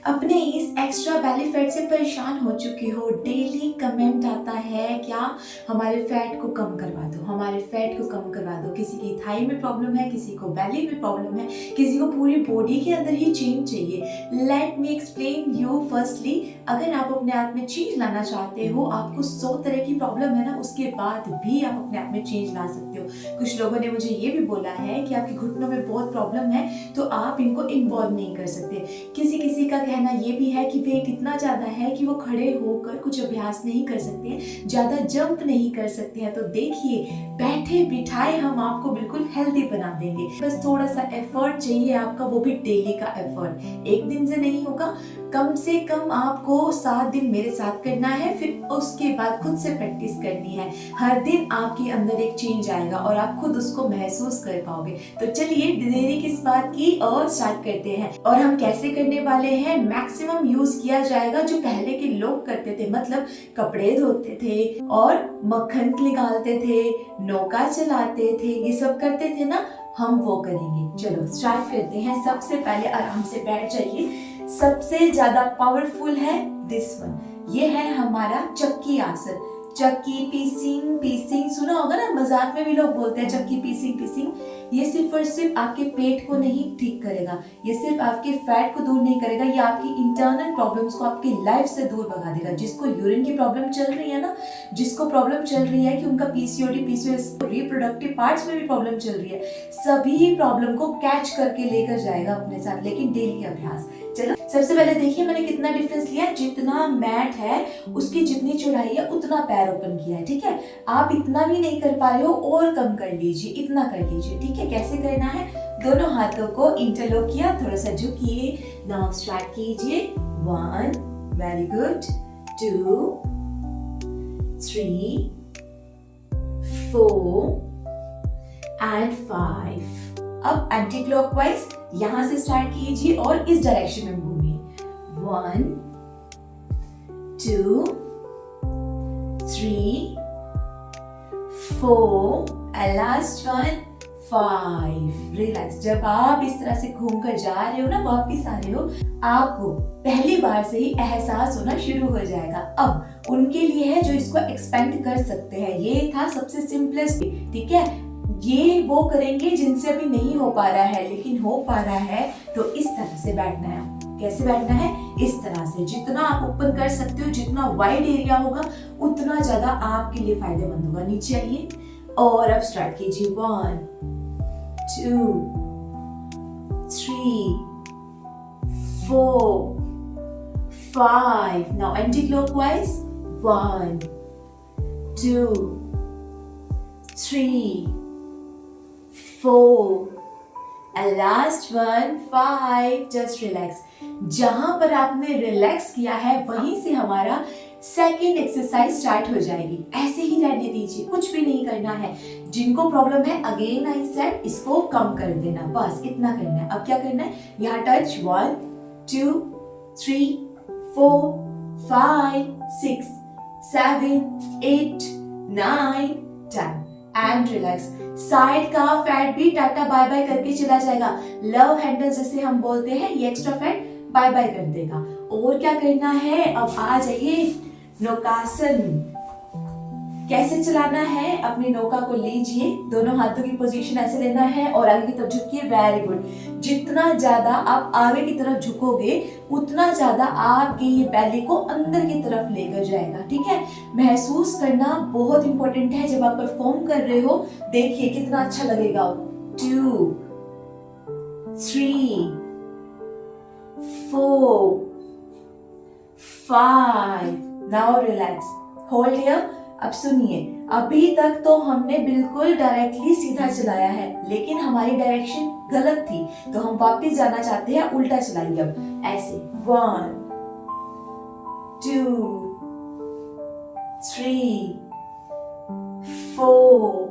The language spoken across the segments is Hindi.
अपने इस एक्स्ट्रा बेली फैट से परेशान हो चुके हो, डेली कमेंट आता है क्या हमारे फैट को कम करवा दो, हमारे फैट को कम करवा दो। किसी की थाई में प्रॉब्लम है, किसी को बेली में प्रॉब्लम है, किसी को पूरी बॉडी के अंदर ही चेंज चाहिए। Let me explain you. Firstly, अगर आप अपने आप में चेंज लाना चाहते हो, आपको 100 तरह की प्रॉब्लम है ना, उसके बाद भी आप अपने आप में चेंज ला सकते हो। कुछ लोगों ने मुझे ये भी बोला है कि आपके घुटनों में बहुत प्रॉब्लम है तो आप इनको इन्वॉल्व नहीं कर सकते। किसी का कहना ये भी है कि वेट इतना ज़्यादा है कि वो खड़े होकर कुछ अभ्यास नहीं कर सकते हैं, ज़्यादा जंप नहीं कर सकते हैं। तो देखिए, बैठे बिठाए हम आपको बिल्कुल हेल्दी बना देंगे। बस थोड़ा सा एफर्ट चाहिए आपका, वो भी डेली का एफर्ट। एक दिन से नहीं होगा, कम से कम आपको 7 दिन मेरे साथ करना है, फिर उसके बाद खुद से प्रैक्टिस करनी है। हर दिन आपके अंदर एक चेंज आएगा और आप खुद उसको महसूस कर पाओगे। तो चलिए देरी किस बात की, और स्टार्ट करते हैं। और हम कैसे करने वाले हैं, मैक्सिमम यूज किया जाएगा जो पहले के लोग करते थे, मतलब कपड़े धोते थे और मक्खन निकालते थे, नौका चलाते थे, ये सब करते थे ना, हम वो करेंगे। चलो स्टार्ट करते हैं। सबसे पहले आराम से बैठ जाइए। सबसे ज्यादा पावरफुल है दिस वन, ये है हमारा चक्की आसन। चक्की पीसिंग सुना होगा ना, मजाक में भी लोग बोलते हैं चक्की पीसिंग। ये सिर्फ और सिर्फ आपके पेट को नहीं ठीक करेगा, ये सिर्फ आपके फैट को दूर नहीं करेगा, ये आपकी इंटरनल प्रॉब्लम्स को आपकी लाइफ से दूर भगा देगा। जिसको यूरिन की प्रॉब्लम चल रही है ना, जिसको प्रॉब्लम चल रही है कि उनका पीसीओएस रिप्रोडक्टिव पार्ट्स में भी प्रॉब्लम चल रही है, सभी प्रॉब्लम को कैच करके लेकर जाएगा अपने साथ, लेकिन डेली अभ्यास। चलो सबसे पहले देखिए मैंने कितना डिफरेंस लिया। जितना मैट है उसकी जितनी चौड़ाई है उतना पैर ओपन किया है, ठीक है। आप इतना भी नहीं कर पा रहे हो, और कम कर लीजिए, इतना कर लीजिए, ठीक है। कैसे करना है, दोनों हाथों को इंटरलॉक किया, थोड़ा सा झुकिए। नाउ स्टार्ट कीजिए। 1, वेरी गुड, 2, 3, 4 एंड 5। अब एंटी क्लॉकवाइज यहां से स्टार्ट कीजिए और इस डायरेक्शन में घूमिए। 1, 2, 3, 4 एंड लास्ट वन 5। रिलैक्स। जब आप इस तरह से घूम कर जा रहे हो ना, वापिस आ रहे हो, आपको पहली बार से ही एहसास होना शुरू हो जाएगा। अब उनके लिए है जो इसको एक्सपेंड कर सकते हैं। ये था सबसे सिंपलेस्ट, ठीक है। ये वो करेंगे जिनसे अभी नहीं हो पा रहा है, लेकिन हो पा रहा है तो इस तरह से बैठना है। कैसे बैठना है, इस तरह से। जितना आप ओपन कर सकते हो, जितना वाइड एरिया होगा, उतना ज्यादा आपके लिए फायदेमंद होगा। नीचे आइए और अब स्टार्ट कीजिए। 1, 2, 3, 4, 5। Now anti clockwise. 1, 2, 3, 4 and last one 5। just relax। जहां पर आपने रिलैक्स किया है वहीं से हमारा सेकेंड एक्सरसाइज स्टार्ट हो जाएगी। ऐसे ही रहने दीजिए, कुछ भी नहीं करना है। जिनको प्रॉब्लम है, अगेन आई सेड, इसको कम कर देना, बस इतना करना है। अब क्या करना है, यहाँ टच। 1, 2, 3, 4, 5, 6, 7, 8, 9, 10 and relax. साइड का फैट भी टाटा बाय बाय करके चला जाएगा। लव हैंडल जैसे हम बोलते हैं, ये एक्स्ट्रा फैट बाय बाय कर देगा। और क्या करना है, अब आ जाइए नौकासन। कैसे चलाना है, अपनी नौका को लीजिए, दोनों हाथों की पोजीशन ऐसे लेना है और आगे की तरफ झुकिए। Very good. जितना ज्यादा आप आगे की तरफ झुकोगे, उतना ज्यादा आपके ये बैली को अंदर की तरफ लेकर जाएगा, ठीक है। महसूस करना बहुत इंपॉर्टेंट है जब आप परफॉर्म कर रहे हो। देखिए कितना अच्छा लगेगा। 2, 3, 4, 5। Now relax, hold here. अब सुनिए, अभी तक तो हमने बिल्कुल डायरेक्टली सीधा चलाया है, लेकिन हमारी डायरेक्शन गलत थी, तो हम वापस जाना चाहते हैं, उल्टा चलाइए। अब ऐसे 1, 2, 3, 4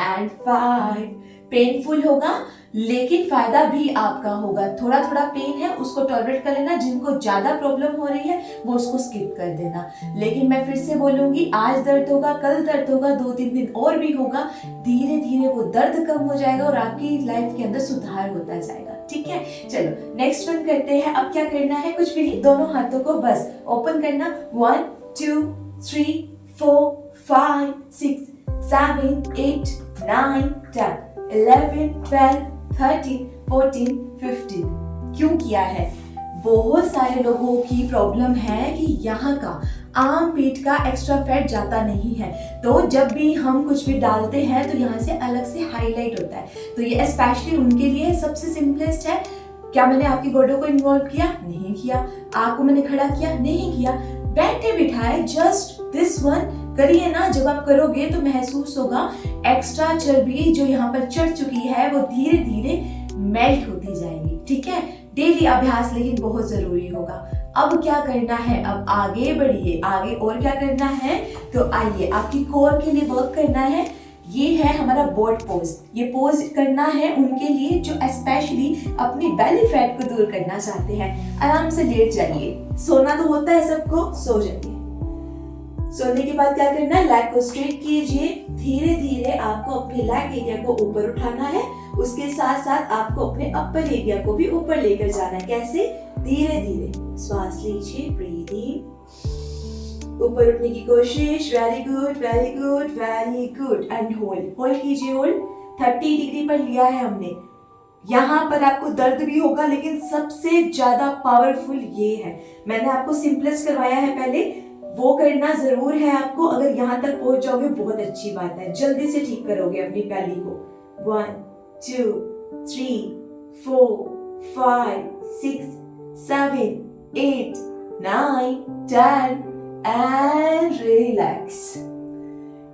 एंड 5। पेनफुल होगा, लेकिन फायदा भी आपका होगा। थोड़ा थोड़ा पेन है, उसको टॉलरेट कर लेना। जिनको ज्यादा प्रॉब्लम हो रही है वो उसको स्किप कर देना। लेकिन मैं फिर से बोलूंगी, आज दर्द होगा, कल दर्द होगा, 2-3 दिन और भी होगा। धीरे धीरे वो दर्द कम हो जाएगा और आपकी लाइफ के अंदर सुधार होता जाएगा। ठीक है। चलो नेक्स्ट वन करते हैं। अब क्या करना है, कुछ भी नहीं, दोनों हाथों को बस ओपन करना। 1 2 3 4 5 6 7 8 9 10 11 12 13 14 15। क्यों किया है? बहुत सारे लोगों की प्रॉब्लम है कि यहाँ का आर्म पीट का एक्स्ट्रा फैट जाता नहीं है, तो जब भी हम कुछ भी डालते हैं तो यहाँ से अलग से हाईलाइट होता है। तो ये स्पेशली उनके लिए सबसे सिंपलेस्ट है। क्या मैंने आपकी गोडों को इन्वॉल्व किया? नहीं किया। आपको मैंने खड़ा किया? नहीं किया। बैठे बिठाए जस्ट दिस वन करिए ना। जब आप करोगे तो महसूस होगा एक्स्ट्रा चर्बी जो यहाँ पर चढ़ चुकी है वो धीरे धीरे मेल्ट होती जाएगी, ठीक है। डेली अभ्यास लेकिन बहुत जरूरी होगा। अब क्या करना है, अब आगे बढ़िए। आगे और क्या करना है, तो आइए आपकी कोर के लिए वर्क करना है। ये है हमारा बोट पोज। ये पोज करना है उनके लिए जो स्पेशली अपनी बेली फैट को दूर करना चाहते हैं। आराम से लेट जाइए। सोना तो होता है सबको, सो जाइए। सोने के बाद क्या करना है, लेग को स्ट्रेट कीजिए। धीरे धीरे आपको अपने लेग एरिया को ऊपर उठाना है। उसके साथ साथ आपको अपने अपर एरिया को भी ऊपर लेकर जाना है। कैसे? धीरे धीरे श्वास लीजिए, ब्रीदिंग, ऊपर उठने की कोशिश। Very good very good very good. And hold, hold कीजिए। होल्ड 30 डिग्री पर लिया है हमने। यहाँ पर आपको दर्द भी होगा, लेकिन सबसे ज्यादा पावरफुल ये है। मैंने आपको सिंपलेस्ट करवाया है पहले, वो करना जरूर है आपको। अगर यहाँ तक पहुंच जाओगे बहुत अच्छी बात है, जल्दी से ठीक करोगे अपनी बेली को। 1 2 3 4 5 6 7 8 9 10 एंड रिलैक्स।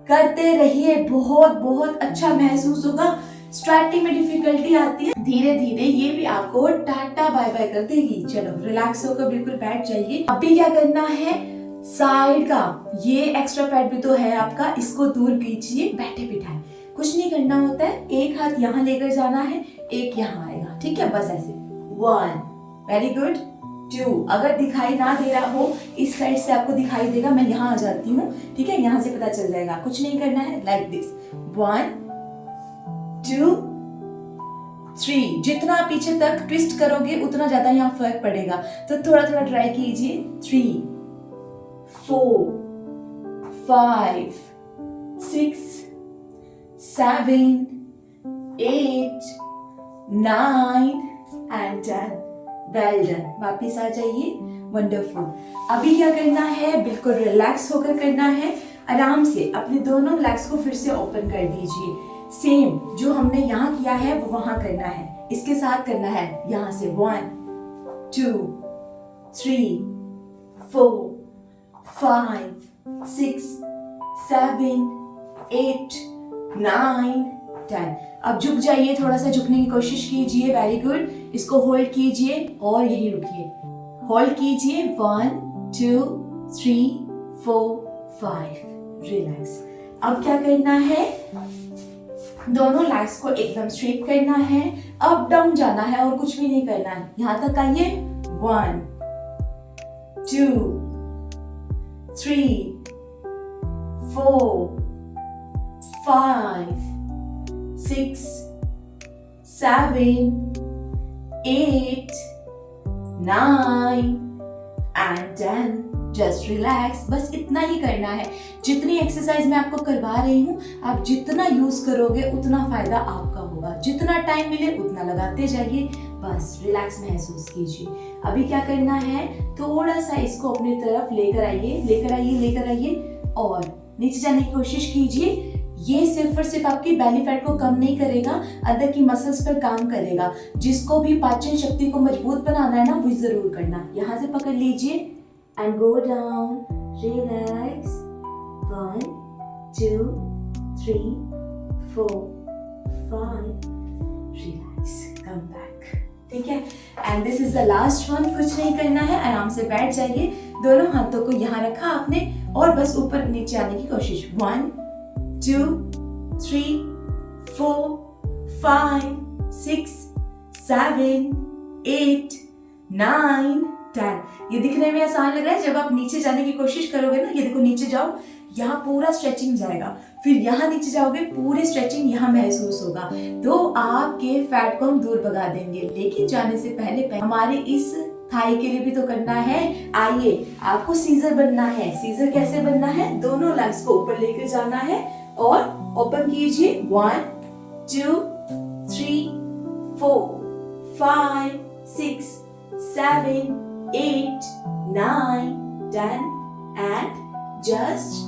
करते रहिए, बहुत बहुत अच्छा महसूस होगा। स्टार्टिंग में डिफिकल्टी आती है, धीरे धीरे ये भी आपको टाटा बाय बाय कर देगी। चलो रिलैक्स होकर बिल्कुल बैठ जाइए। अभी क्या करना है, साइड का ये एक्स्ट्रा फैट भी तो है आपका, इसको दूर कीजिए बैठे बिठाए। कुछ नहीं करना होता है, एक हाथ यहाँ लेकर जाना है, एक यहाँ आएगा, ठीक है। बस ऐसे 1 वेरी गुड 2। अगर दिखाई ना दे रहा हो, इस साइड से आपको दिखाई देगा, मैं यहाँ आ जाती हूँ, ठीक है। यहाँ से पता चल जाएगा। कुछ नहीं करना है, लाइक दिस 1 2 3। जितना पीछे तक ट्विस्ट करोगे उतना ज्यादा यहाँ फर्क पड़ेगा, तो थोड़ा थोड़ा ट्राई कीजिए। 3 4 5 6 7 8 9 एंड 10। Well done. वापिस आ जाइए। वंडरफुल। अभी क्या करना है, बिल्कुल रिलैक्स होकर करना है। आराम से अपने दोनों लेग्स को फिर से ओपन कर दीजिए। सेम जो हमने यहाँ किया है वो वहां करना है, इसके साथ करना है। यहाँ से 1 2 3 4 5 6 7 8 9 10। अब झुक जाइए, थोड़ा सा झुकने की कोशिश कीजिए। Very good. इसको होल्ड कीजिए और यही रुकिए। होल्ड कीजिए। 1 2 3 4 5। रिलैक्स। अब क्या करना है, दोनों लेग्स को एकदम स्ट्रेट करना है, अप डाउन जाना है और कुछ भी नहीं करना है। यहां तक आइए। 1 2 3 4 5 6 7 8 9 and 10। Just relax. बस इतना ही करना है। जितनी एक्सरसाइज मैं आपको करवा रही हूँ, आप जितना यूज करोगे उतना फायदा आपका होगा। जितना टाइम मिले उतना लगाते जाइए। बस रिलैक्स महसूस कीजिए। अभी क्या करना है, थोड़ा सा इसको अपनी तरफ लेकर आइए, लेकर आइए, लेकर आइए और नीचे जाने की कोशिश कीजिए। ये सिर्फ और सिर्फ आपकी बेली फैट को कम नहीं करेगा, अंदर की मसल्स पर काम करेगा। जिसको भी पाचन शक्ति को मजबूत बनाना है ना, वो जरूर करना। यहाँ से पकड़ लीजिए and go down. Relax. 1 2 3 4 5. Relax. Come back. ठीक है। And this is the last one. कुछ नहीं करना है, आराम से बैठ जाइए। दोनों हाथों को यहाँ रखा आपने और बस ऊपर नीचे आने की कोशिश। 1 2 3 4 5 6 7 8 9 10। ये दिखने में आसान लग रहा है, जब आप नीचे जाने की कोशिश करोगे ना, ये देखो नीचे जाओ, यहाँ पूरा स्ट्रेचिंग जाएगा, फिर यहाँ नीचे जाओगे पूरी स्ट्रेचिंग यहाँ महसूस होगा। तो आपके फैट को हम दूर भगा देंगे। लेकिन जाने से पहले हमारे इस थाई के लिए भी तो करना है। आइए, आपको सीजर बनना है। सीजर कैसे बनना है? दोनों लेग्स को ऊपर लेकर जाना है और ओपन कीजिए। 1 2 3 4 5 6 7 8 9 10 एंड जस्ट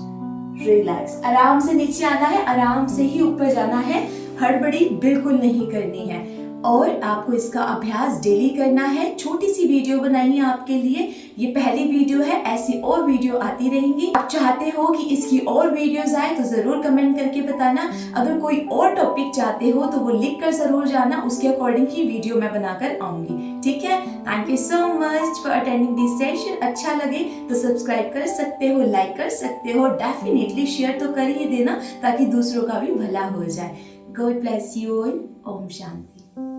रिलैक्स। आराम से नीचे आना है, आराम से ही ऊपर जाना है, हड़बड़ी बिल्कुल नहीं करनी है। और आपको इसका अभ्यास डेली करना है। छोटी सी वीडियो बनाई है आपके लिए, ये पहली वीडियो है, ऐसी और वीडियो आती रहेंगी। आप चाहते हो कि इसकी और वीडियोस आए तो जरूर कमेंट करके बताना। अगर कोई और टॉपिक चाहते हो तो वो लिख कर जरूर जाना, उसके अकॉर्डिंग ही वीडियो मैं बनाकर आऊंगी। ठीक है, thank you so much for attending this session. अच्छा लगे तो सब्सक्राइब कर सकते हो, लाइक कर सकते हो, डेफिनेटली शेयर तो कर ही देना ताकि दूसरों का भी भला हो जाए। God bless you all. Om Shanti.